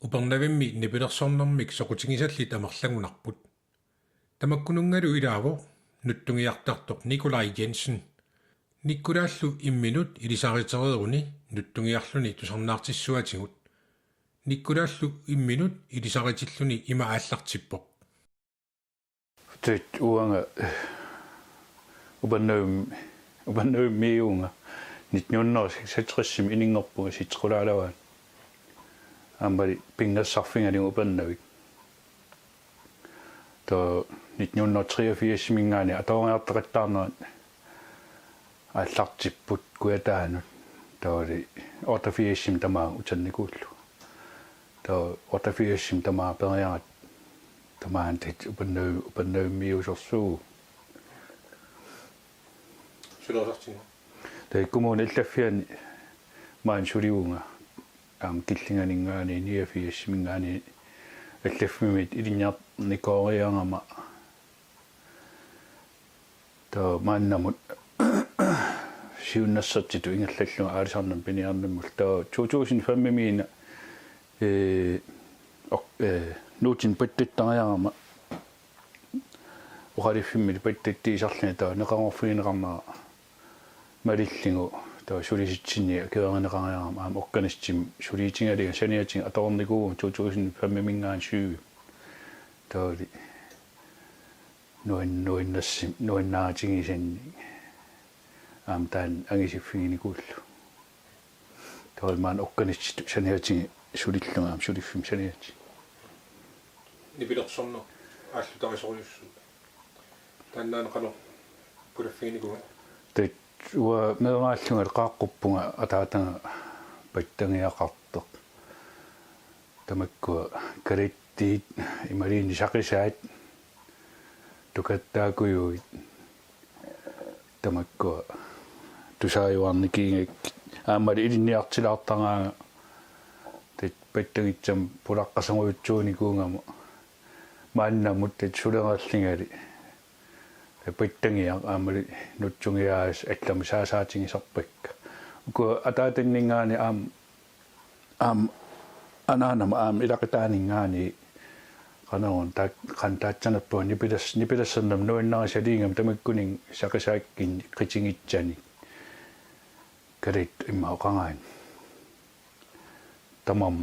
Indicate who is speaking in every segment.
Speaker 1: Upernavimmi nipilersornermik soqutigisallit amerlagunarput. Tamakkunungalu ilaavo nuttungiartartoq Nikolai Jensen. Nikkulaallu imminut ilisaritereruni nuttungiarluni tusarnaartissuatigut. Nikkulaallu imminut ilisaritilluni ima aallartippoq.
Speaker 2: Tet uanga ubannavim miunga nitnunnersiksatrissimi iningorpuga sitqulaalawan aambali pingassarfingaling ubannavik to 1983 mingaani atooriartaqattaarnerat aallartipput kuataanut tooli 88 tamaa utannikullu to 88 tamaa periarat tamaan tet ubannavim miusorsuu
Speaker 1: Sulorartinu.
Speaker 2: tai kommune illaffiani maan suliunga killinganingaani 89 mingaani allaffimit ilinniarnikooriangama to maannamut siunnassartitu ingallallunga aalisarnam piniarnammul to 2005 miina nuutin pattitariarama uqaliffimmi pattittiisarlini to neqarorfiineqarnaa malillingu to sulisitsinni kerangeqariarama aam okkanisstim suliitingaliga saniating atornikuum 2005 mingaan syy tooli nuinnaatingisanni aam taan angisiffigiниkullu toolmaan okkanissittu saniating sulillunga aam suliffim saniati
Speaker 1: Nipilersorner ааллутарисориуссу. Таннаанеқано пулаффигинигуга.
Speaker 2: tet ua meeraallunga qaaqqupunga ataatanga pattangiaqarteq tamakkua kalittiit imaliini saqisaat tukattaakuyuit tamakkua tusaajuarnikiingak aamali ilinniartilaartaraanga tet pattangitsam pulaqqasanguutsuunikuungama maannamut tet suleraallingali pattangiaq aamali nutsungiaas allami saasaatingisarpakka uku ataatanningaani aam anaanama aam ilaqitaaningaani qanaron qantaatsanappuа nipilassernam nuinnarisaliingam tamakkuning saqisaakkin qitingitsani kalit imma oqangaan tamam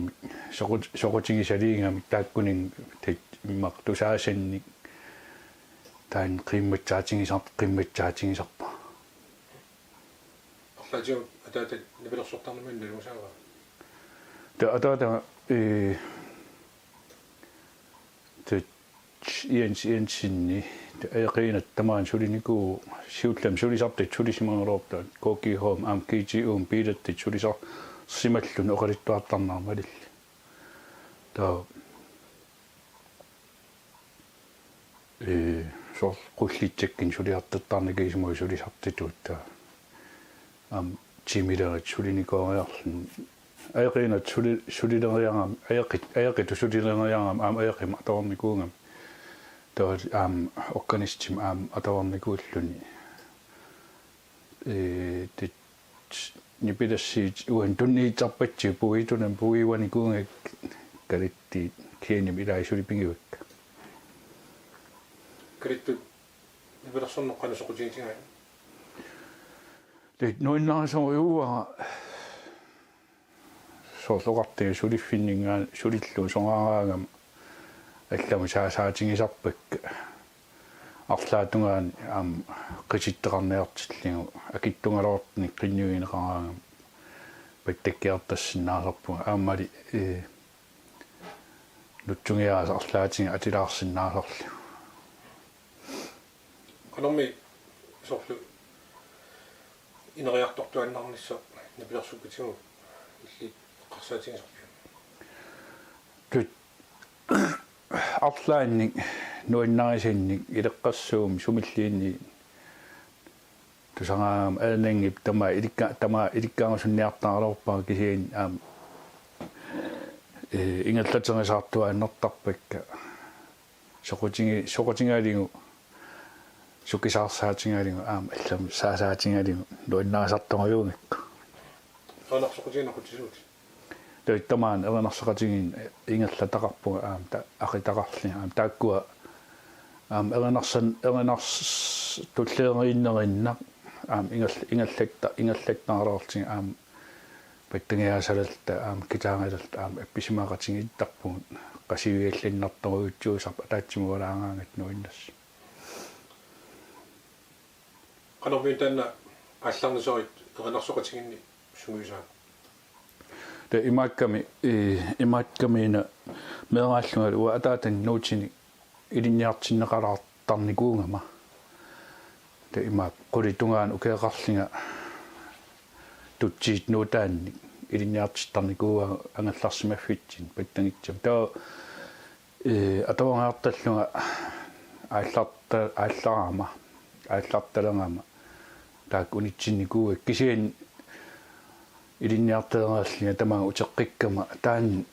Speaker 2: soqutigisaliingam taakkuning tet imma tusaasanni taan qimmatsaatigisarpa
Speaker 1: Arlaatium ataata nipilersortarnamin naluusaava.
Speaker 2: ta ataata tet iansinni aqiinat tamaan suliniku siullam sulisartit sulisimangeroortaat koki home am kgu piilattit sulisar simallun oqalittuartarnaarmalilli ta so qullitsekkin suliartattarnikiismui sulisartituutta am chimilerit sulinikooriarlun aqiinat sulileriangam aqitu sulileriangam am aqiima atornikuungam to am okkanistim am atornikuulluni tet nipilassiit uan tunniitsarpatsi puitunam puiwanikuungak kalitti kianim ilaisuulipingivakka
Speaker 1: Kalittu nipilersorneqqanu soqutigitinga.
Speaker 2: tet nuinnarisoriuaa soorluqartigi suliffinningaan sulillu soqaraangam allami saasaatingisarpakka арлаатунгаан аам qisitteqarniartilligu akittungalortnik qinnugineqaraangam pattakkiartassinaasarpuga aammali nutsungiaas арлаатинга атилаарсиннаасарлу
Speaker 1: Qanormi sorlu ineriartortuannarnissa nipilersukkutigu illi qarsaatigisarpu.
Speaker 2: tut arlaannik nuinnarisинник илеққассуум сумиллиинни тусараам аанангип тама иликкаангусунниартааралорпаа кисиин аам ингаллатерисаартуааннертарпакка соқутингаалигу сукисаарсаатингаалигу аама аллам саасаатингаалигу нуиннарисарторюунгакку
Speaker 1: Анарсоқутигинақутисуут.
Speaker 2: таmaan эрнарсақатигин ингерлатақарпуга та ақитақарлига тааккуа эрнарс туллеериннериннақ ингаллаттаараортига паттангиасалалта китаангалалта апписимаақатиги иттарпугут qasivиаллиннарторуутсуусарпа таатсимугалаангаангат нуиннас
Speaker 1: qanarmiutanna алларнисорит эрнарсоқатигинни сунгуисаа
Speaker 2: та имааккамина мерааллунгалу уа атаатан нуутини илинниартиннеқалаартарникуунгама та имаак qulitунгаан укеэқарлинга тутсиит нуутаанни илинниартиттарникууа ангалларсимаффитсин паттангитсам таа атавангаарталлунга аалларталангама таак унитсинникууа кисиан илинниартеераллига тамаа утеққиккама таан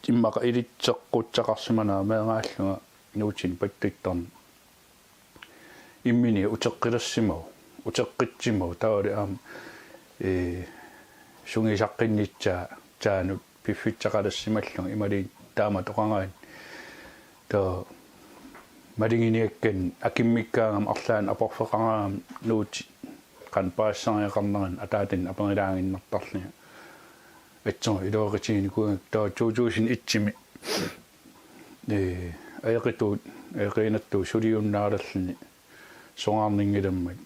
Speaker 2: иммақа илитсеққутсақарсиманаа меэрааллунга нуутин паттиттарни иммини утеққилассимау утеққитсимау таали сунгисаққиннитсаа таанут пиффитсақалассималлунга имали таама тоқангаан таа малингиниаккан акиммиккаангам арлаан апорфеқараам нуути қан паассариақарнеран атаатин аперилаангиннартарлига атсоо илооритигиникугак таа туутуусин итсими аеқитуут аеқинаттуу сулиуннаалаллини сонгаарнингиламмат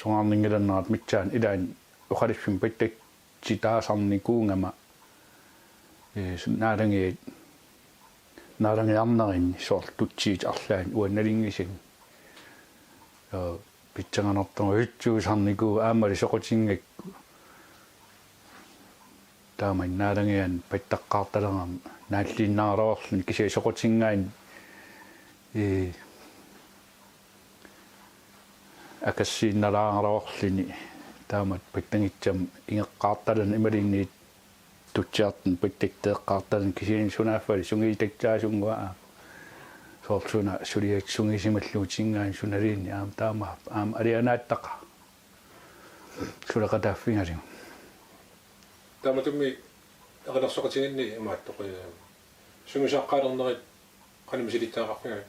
Speaker 2: сонгаарнингиланнаат митсаан илаан оқалиффим паттак ситаасарникуунгама нааранgiarnerin soortuttiit арлаан уанналингисин питсанганартоо итсуусарникуу аамали соқутингак тааман нааранgian паттаққаарталерам нааллиннаароорлун кисээ соқутингаан акассиинналаароорлини таамат паттангитсам ингеққаарталан ималинниит тутсиартэн паттактеэққаарталан кисиин сунааффали сунгиитактаасунгуаа соорсуна сулиак сунгисималлуутингаан суналиинни таама алианааттақа сулақатааффингалиу
Speaker 1: тааматумми эрнарсоқатигинни имааттоқи сунгисааққаалернерит qaнимисилиттаақарфига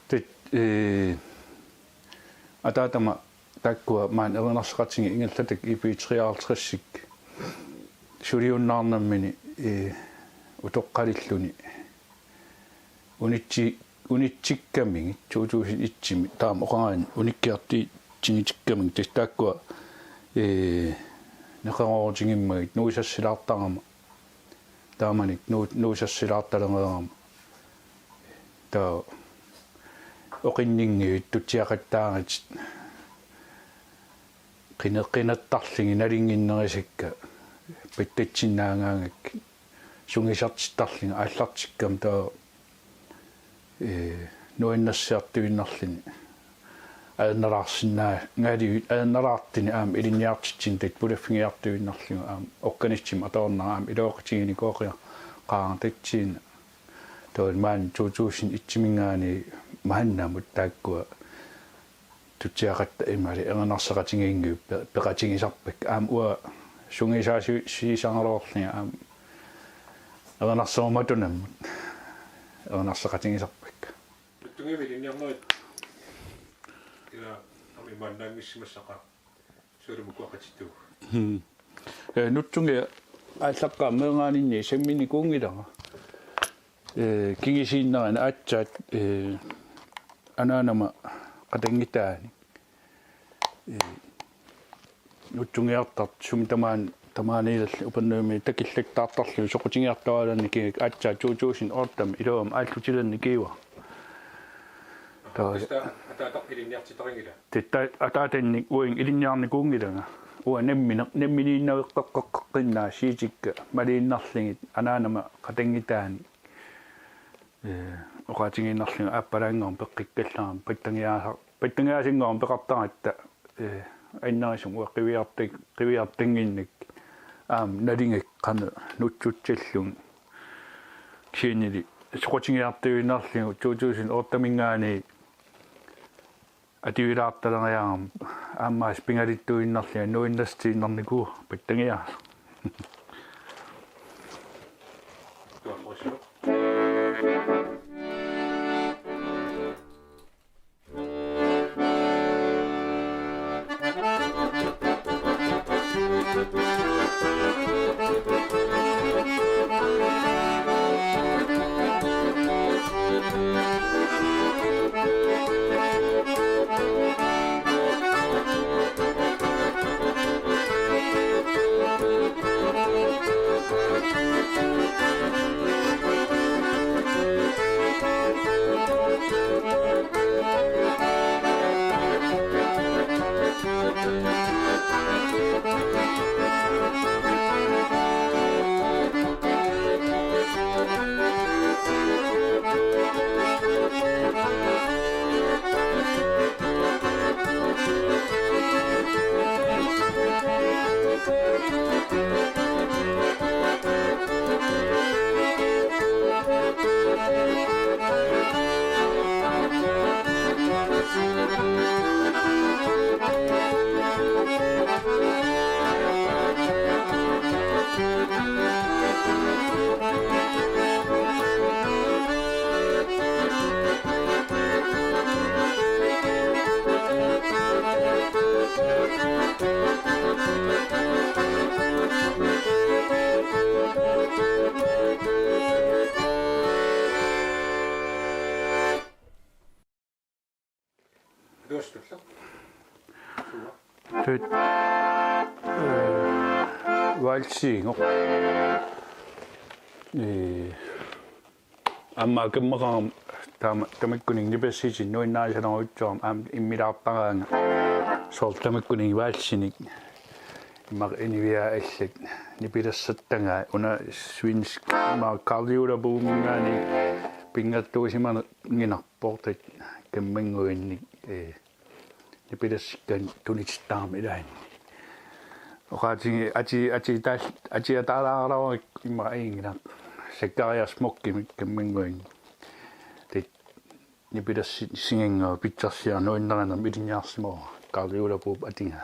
Speaker 2: тит атаатама таккуа маан эрнарсоқатиги ингаллатак ипи-53-сик сулиуннаарнаммини утоққалиллуни унитсиккамиги 2001 таама оқараан униккиарти тингитиккамиг тастааккуа неқароортингиммагит нуисассилаартарама тааманик нуисассилаарталереерама таа оқиннингиут тутсиақаттаарат qinаттарлиги налингиннерисакка паттатсиннаангаангак сунгисартиттарлига ааллартиккам таа нуиннассиартуиннарлини ааннараарсинаа ngaali ааннараартини аам илинниартитсин тат пулаффигиартуиннарлига аам оқканитсим атаорнараам илооқатигини коқиа qaartattiin toin man 2001 maannamut taakkua tutsiaqatta imali ernarsaqatingiingu peqatingisarpak aam ua sungisaasiisangeroorlinga aam ernarsoomatunamut ernarsaqatingisarpak
Speaker 1: tungivilinnarnerit ila ami mannaangissimassaqa suulumukuaqatittu
Speaker 2: nutsungia ааллаққа меэрааninni саммини куунгилара кигисииннерана аатсаат анаанама qatangitaani нутсунгиартарт сумитамаанилалли упаннуми такиллактаартарлу соқутингиартуаланни кигак аатсаа 2000 ортам илуам ааллутиланни киуа таа
Speaker 1: атаатақ илинниартитарингила
Speaker 2: тетта атаатанни уин илинниарни куунгилага уа немминииннавеққаққиннаа сиитикка малииннарлигит анаанама qatangitaani оқатингиннарлига ааппалаангорм пеққиккалларам паттангиасингорм пеқартаратта айннарисум қивиартангинник аам налингак қана нутсутсаллун киинили соқутингиартуиннарлигу 2000 ортамингаани ативилаарталериарам Amma spingarittuinnarlia nuinnastiinnerniku pittangia. Valsiingo. Amma kemmaram tamakkuning nipasisin nuinnaasanaruutsuam am immilaarparaanga soor tamakkuning valsinik imar inivia allat nipilassattangaa una svinsk ma kardiula buumingaani pingattuusimana nginarportat kammanguinnik nipilassikkan tunitstaarmi ilaani oqaatingi ati ataalaarlawa imma aingina sekkarias mokkimik kammanguin tit nipilassi singenga pitsersia nuinnerana milinjaarsimoo kardiula buup atinga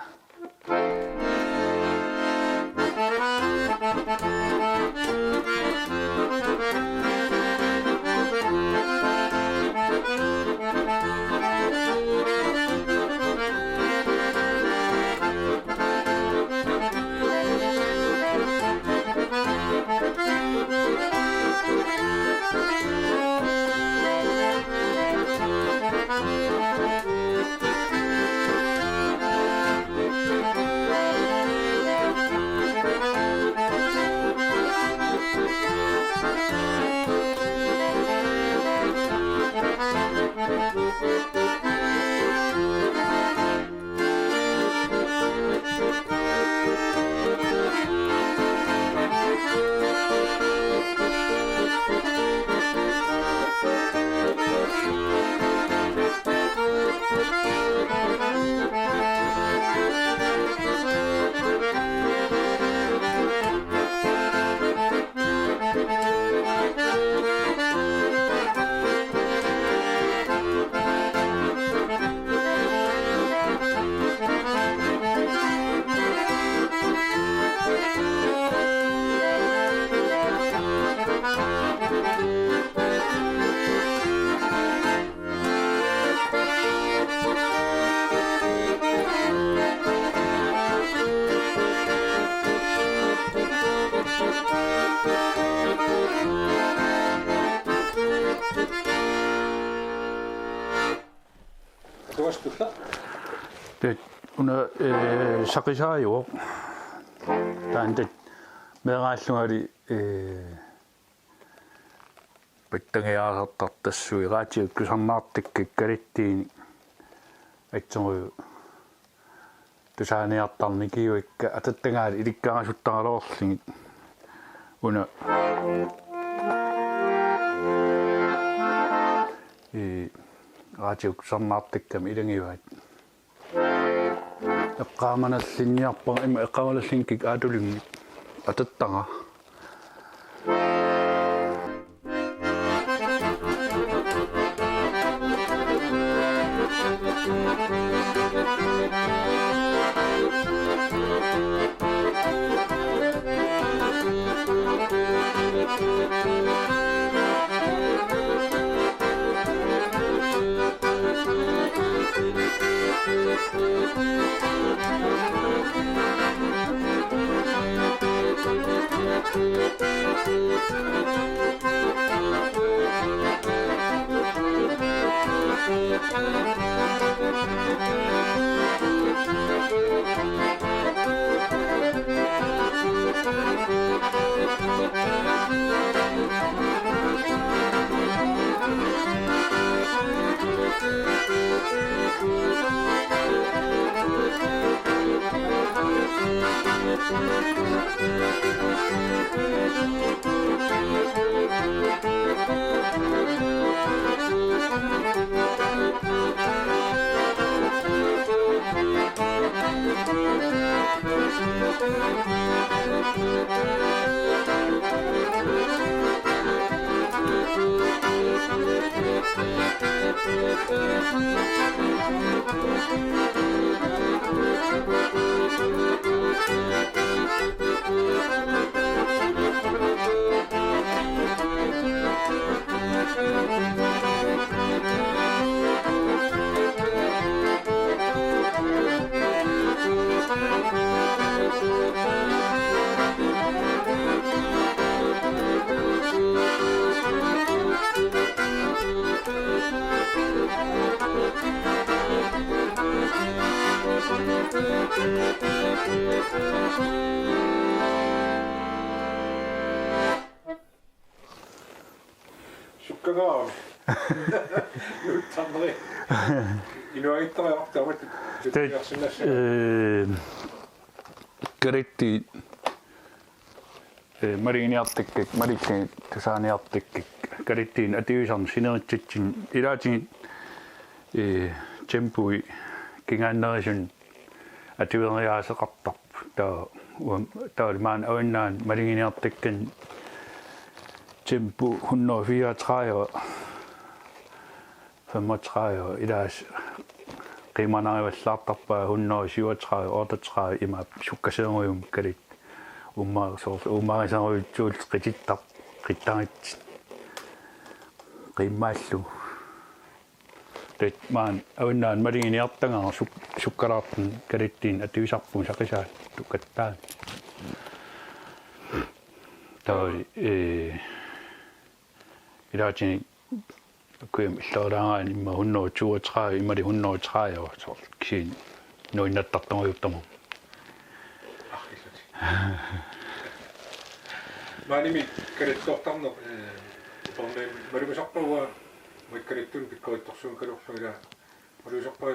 Speaker 2: Una sakisaajo taantat meeraallugali pittangiaasartartassui raatiukkusarnaartikki kalittiini atsoru tusaaniartarnikiuikka atattangaali ilikkaarasuttaraluorlingit una raatiukkusarnaartikkami ilangivaat eqqaamanallinniarpa ima eqqaamanallinkik aatulingit atattanga
Speaker 1: Sukkagaa. Nyt Tamri. Inua ittara artamat.
Speaker 2: Keritti mariniartikkik marikki tasaaniartikkik kerittiin atiusan sineritsitsin ilaatin tempui kingannerisen atiueriaaseqartarp taalimaan avinnaan mariniartikkin tempu 134 35 ilaas qimanarivallaartarpaa 137 38 ima sukkaseerium kalit ummaarisaruutsuul qitittar qittarit qimmaallu tet maan avinnaan mariniartangaa sukkalaartun kalittiin atiusarpun saqisaat tukattaan taali ilaatin kuim illoraan imma 132 imma 130 så kiin noinattartamajuttamu
Speaker 1: Manimi karittortarner torne malumasarpagua makkalittun pikkorittorsuun kalorluila malumasarpaa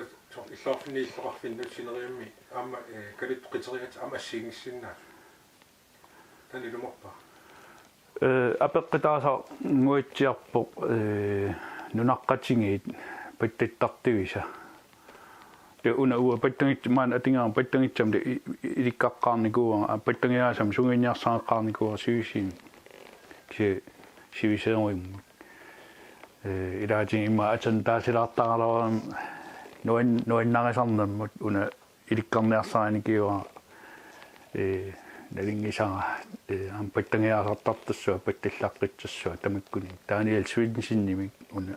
Speaker 1: illaarfinni illaqarfinnut sineriammi aamma kalittoqiteriat aamma assiingissinnaat tanilumorpa
Speaker 2: apeqqitaasa muitsiarpoq nunaqqatingiit pattittartivisa de una ua pattangit man atingaan pattangitsam de ilikkaaqqaarnikuuga pattangiaasam sunginniarsaaqaarnikuuga syysiin ki siviseeruim ilaatin imma atan taasilaartaqalaram noinnarisarnermut una ilikkarniarsaanikiuga nalingisaa am pattangiaasartartassua pattillaaqqitsassua tamikkuni taaniel swinsinnimik una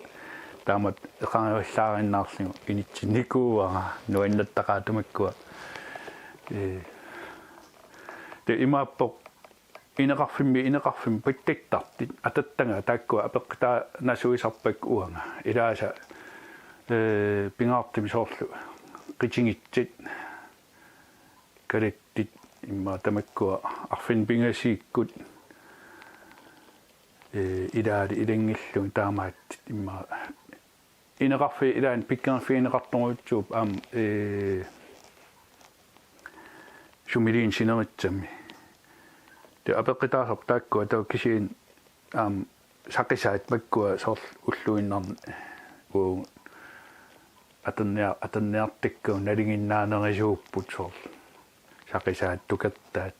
Speaker 2: taamat eqaarivallaarinnаарligu initsinikuuga nuinnattaqaatumakkua te imaappoq ineqarfim pattiktartit atattanga taakkua apeqqitaa nasuisarpak uanga ilaasa pingaartimisoorlu qitingitsit kalittit imma tamakkua arfin pingasiikkut ilaali ilangillun taamaat imma ineqarfi ilaan pikkaarfiineqartoruutsuup aam sumiliin sineritsami te apeqqitaasarp taakkua taukkisiin aam saqisaat makkua soorl ulluinnarni uu atanniartikku nalinginnaanerisuupput soorl saqisaat tukattaat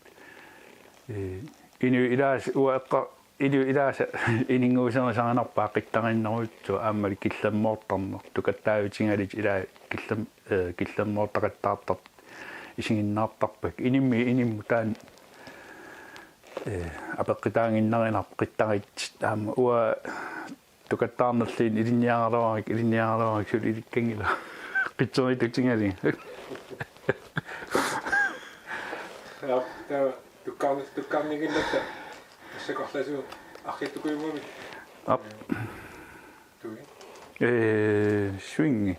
Speaker 2: inu ilaas uaqqa ilu ilaasa ininguusersaanarpaa qittarinneruutsu aammali killammoortarner tukattaavitsingalit ilaa killammoortaqattaartart isinginnaartarpak inimmu taan apeqqitaanginnerinarp qittarit aamma ua tukattaarnerliin ilinniaralorik sul ilikkangila qitseritutingali
Speaker 1: ja tukkaarnigillatta sekorlasu arqittukuimuami tui
Speaker 2: swingi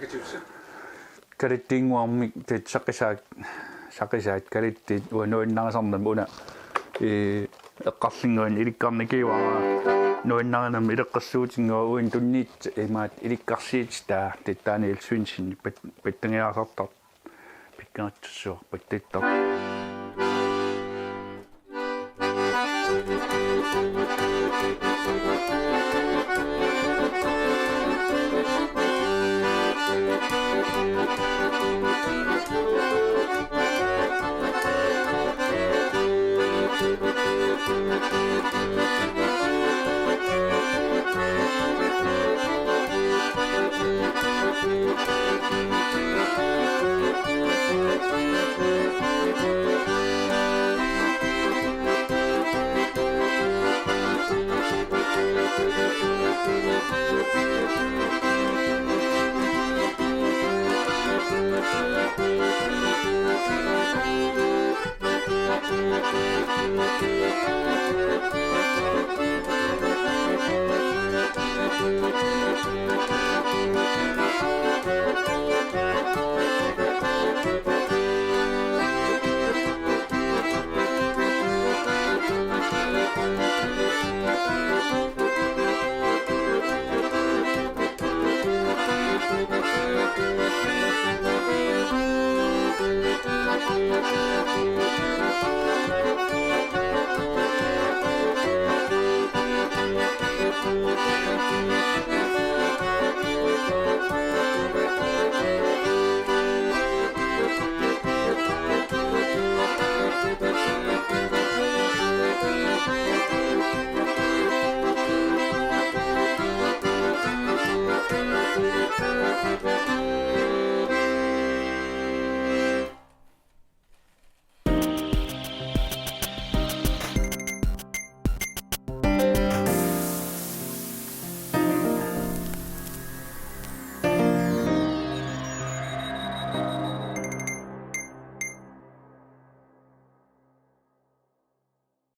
Speaker 1: Akatiutsa.
Speaker 2: Kalittinguarmik tit saqisaat kalittit uanuinnaasarnam una eqqarlinguin ilikkarnikiuara nuinnaranam ileqqassuutingua uin tunniit imaat ilikkarsiit taa tittaani ilsuinsin pattangiaasartar pikkaatsussuar pattittar